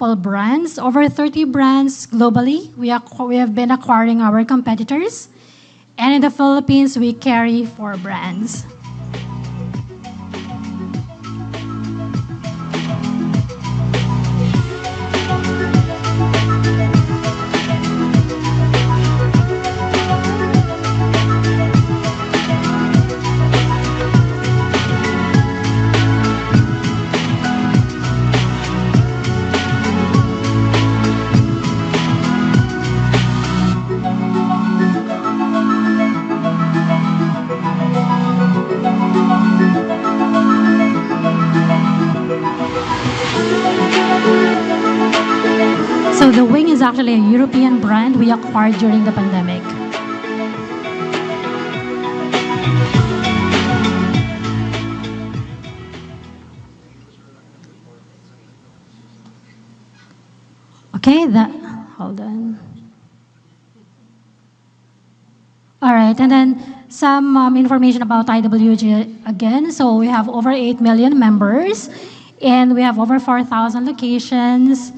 multiple brands, over 30 brands globally. We have been acquiring our competitors. And in the Philippines, we carry 4 brands. So the Wing is actually a European brand we acquired during the pandemic. Okay, hold on. All right, and then some information about IWG again. So we have over 8 million members, and we have over 4,000 locations.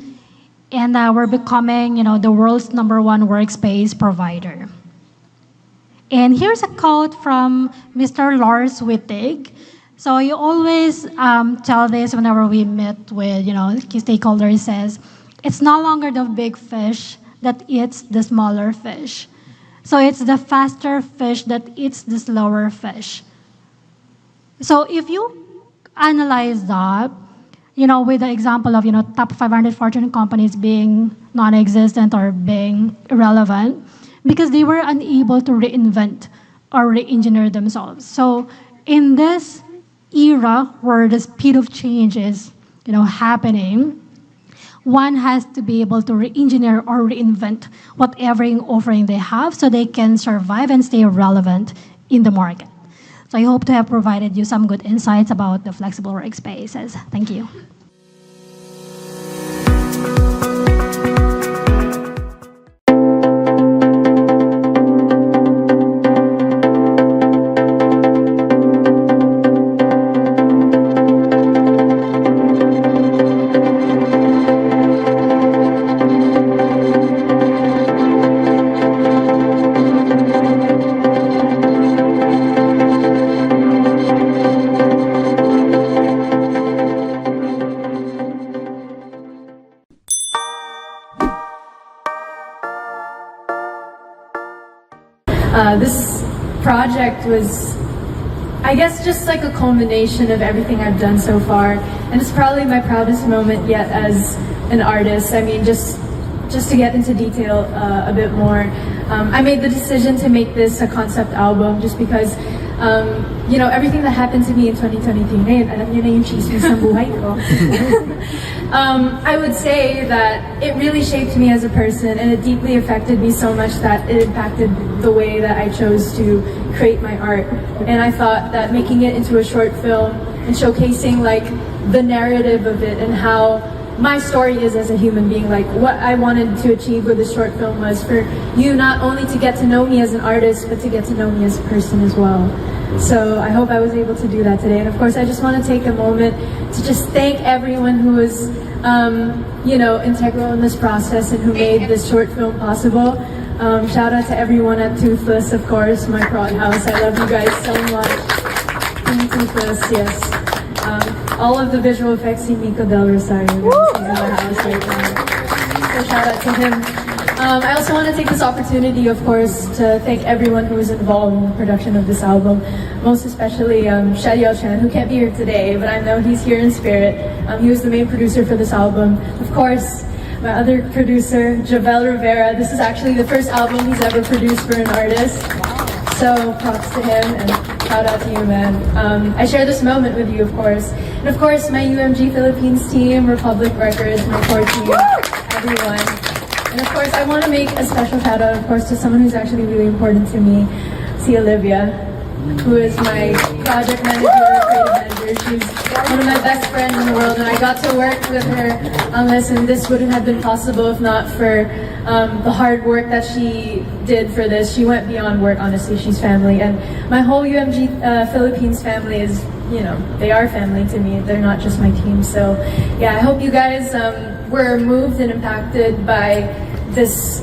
And we're becoming, the world's #1 workspace provider. And here's a quote from Mr. Lars Wittig. So you always tell this whenever we meet with, key stakeholders. Says, it's no longer the big fish that eats the smaller fish. So it's the faster fish that eats the slower fish. So if you analyze that, with the example of, top 500 Fortune companies being non-existent or being irrelevant because they were unable to reinvent or re-engineer themselves. So in this era where the speed of change is, happening, one has to be able to re-engineer or reinvent whatever offering they have so they can survive and stay relevant in the market. So I hope to have provided you some good insights about the flexible workspaces. Thank you. This project was, I guess, just like a culmination of everything I've done so far, and it's probably my proudest moment yet as an artist. I mean, just to get into detail a bit more, I made the decision to make this a concept album just because, everything that happened to me in 2023, ngayon, alam niyo na yung chismis ng buhay ko. I would say that it really shaped me as a person, and it deeply affected me so much that it impacted the way that I chose to create my art. And I thought that making it into a short film and showcasing like the narrative of it and how my story is as a human being, like what I wanted to achieve with this short film was for you not only to get to know me as an artist, but to get to know me as a person as well. So I hope I was able to do that today. And of course, I just want to take a moment to just thank everyone who was, integral in this process and who made this short film possible. Shout out to everyone at Toothless, of course, my prod house. I love you guys so much. Team Toothless, yes. All of the visual effects, see Nico Del Rosario is in the house right now. So shout out to him. I also want to take this opportunity, of course, to thank everyone who was involved in the production of this album, most especially Xiao Chan, who can't be here today, but I know he's here in spirit. He was the main producer for this album. Of course, my other producer, Javel Rivera. This is actually the first album he's ever produced for an artist. So props to him and shout out to you, man. I share this moment with you, of course. And of course, my UMG Philippines team, Republic Records, my core team, everyone. And of course, I want to make a special shout out, of course, to someone who's actually really important to me, si Olivia, who is my project manager, creative manager. She's one of my best friends in the world, and I got to work with her on this, and this wouldn't have been possible if not for the hard work that she did for this. She went beyond work, honestly. She's family, and my whole UMG Philippines family is, they are family to me. They're not just my team. So yeah, I hope you guys were moved and impacted by this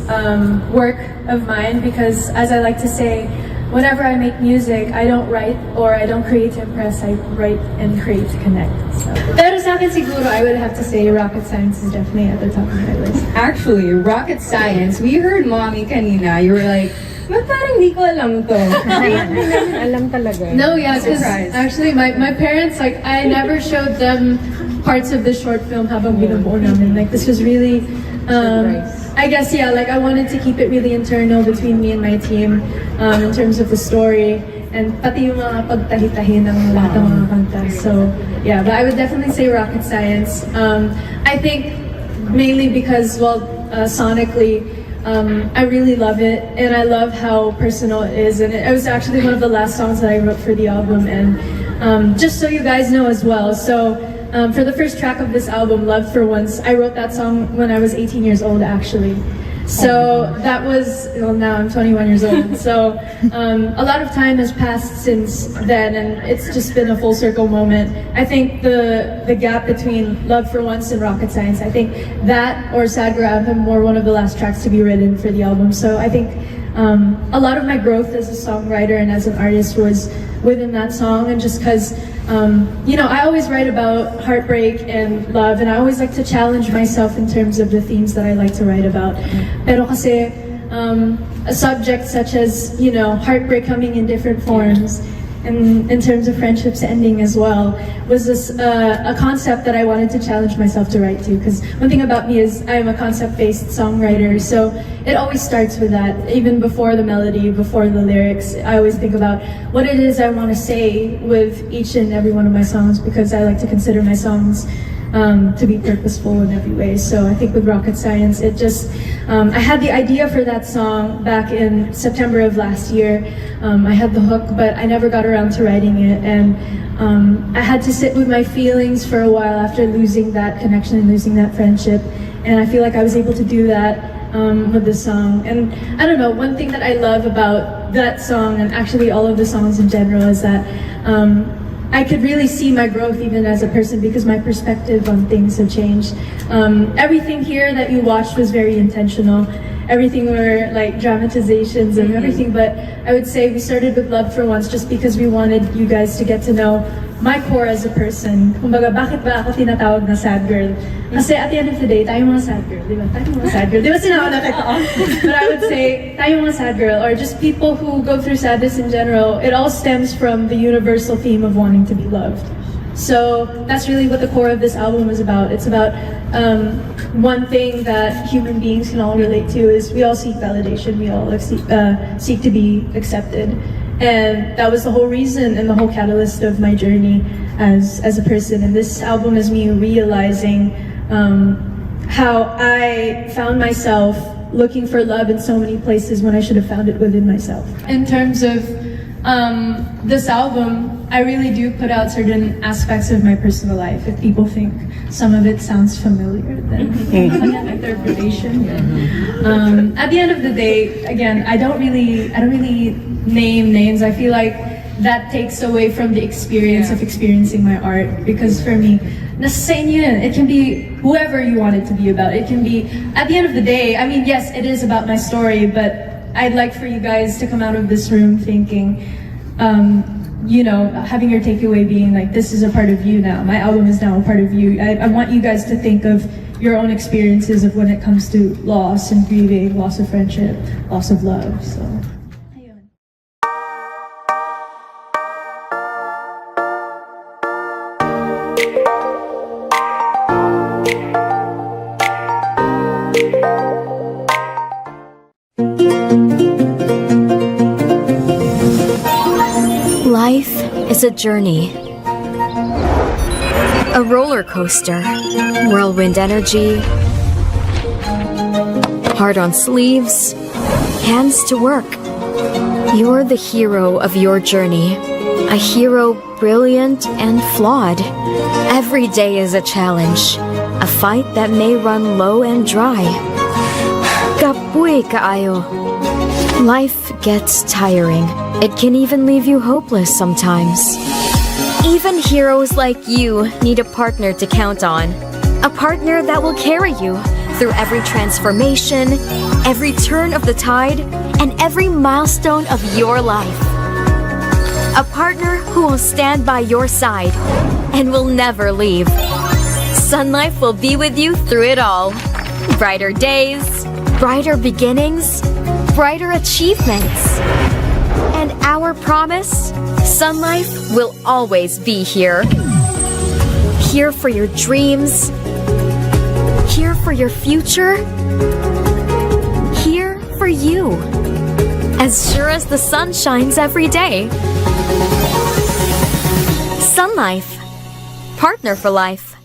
work of mine, because as I like to say, whenever I make music, I don't write or I don't create to impress, I write and create to connect. So. Pero sa akin siguro, I would have to say Rocket Science is definitely at the top of my list. Actually, Rocket Science, we heard Mommy kanina, you were like, ba't parang di ko alam to? Hindi namin alam talaga. No, yeah, because actually my parents, like, I never showed them parts of the short film habang binubuo namin. Like, this was really, I guess, yeah, like, I wanted to keep it really internal between me and my team in terms of the story and pati yung mga pagtahi-tahi ng lahat ng mga kanta. So, yeah, but I would definitely say Rocket Science. I think mainly because, well, sonically, I really love it, and I love how personal it is, and it was actually one of the last songs that I wrote for the album. And just so you guys know as well, so for the first track of this album, Love for Once, I wrote that song when I was 18 years old actually. So that was, well, now I'm 21 years old, so a lot of time has passed since then, and it's just been a full circle moment. I think the gap between Love for Once and Rocket Science, I think that or Sad Grab were one of the last tracks to be written for the album. So I think a lot of my growth as a songwriter and as an artist was within that song, and just because you know, I always write about heartbreak and love, and I always like to challenge myself in terms of the themes that I like to write about. Pero kasi a subject such as, you know, heartbreak coming in different forms, and in terms of friendships ending as well, was this a concept that I wanted to challenge myself to write to. Because one thing about me is I'm a concept-based songwriter, so it always starts with that. Even before the melody, before the lyrics, I always think about what it is I want to say with each and every one of my songs, because I like to consider my songs to be purposeful in every way. So I think with Rocket Science, it just, I had the idea for that song back in September of last year. I had the hook, but I never got around to writing it, and I had to sit with my feelings for a while after losing that connection and losing that friendship, and I feel like I was able to do that with this song. And I don't know, one thing that I love about that song, and actually all of the songs in general, is that I could really see my growth even as a person, because my perspective on things have changed. Everything here that you watched was very intentional. Everything were like dramatizations and everything, but I would say we started with Love for Once just because we wanted you guys to get to know my core as a person. Kumbaga, bakit ba ako tinatawag na sad girl? Kasi at the end of the day, tayo mga sad girl, di ba? Tayo mga sad girl. Di ba sinawa natin? But I would say, tayo mga sad girl, or just people who go through sadness in general, it all stems from the universal theme of wanting to be loved. So that's really what the core of this album is about. It's about one thing that human beings can all relate to is we all seek validation, we all seek to be accepted. And that was the whole reason and the whole catalyst of my journey as a person. And this album is me realizing how I found myself looking for love in so many places when I should have found it within myself. In terms of this album, I really do put out certain aspects of my personal life. If people think some of it sounds familiar, then interpretation. At the end of the day, again, I don't really name names. I feel like that takes away from the experience of experiencing my art. Because for me, nasa inyo yun. It can be whoever you want it to be about. It can be, at the end of the day, I mean, yes, it is about my story, but I'd like for you guys to come out of this room thinking, you know, having your takeaway being like, this is a part of you now. My album is now a part of you. I want you guys to think of your own experiences of when it comes to loss and grieving, loss of friendship, loss of love. So. Life is a journey, a roller coaster, whirlwind energy, heart on sleeves, hands to work. You're the hero of your journey, a hero brilliant and flawed. Every day is a challenge, a fight that may run low and dry. Kapuy kaayo. Life gets tiring. It can even leave you hopeless sometimes. Even heroes like you need a partner to count on. A partner that will carry you through every transformation, every turn of the tide, and every milestone of your life. A partner who will stand by your side and will never leave. Sun Life will be with you through it all. Brighter days, brighter beginnings, brighter achievements. And our promise, Sun Life will always be here. Here for your dreams. Here for your future. Here for you. As sure as the sun shines every day. Sun Life. Partner for life.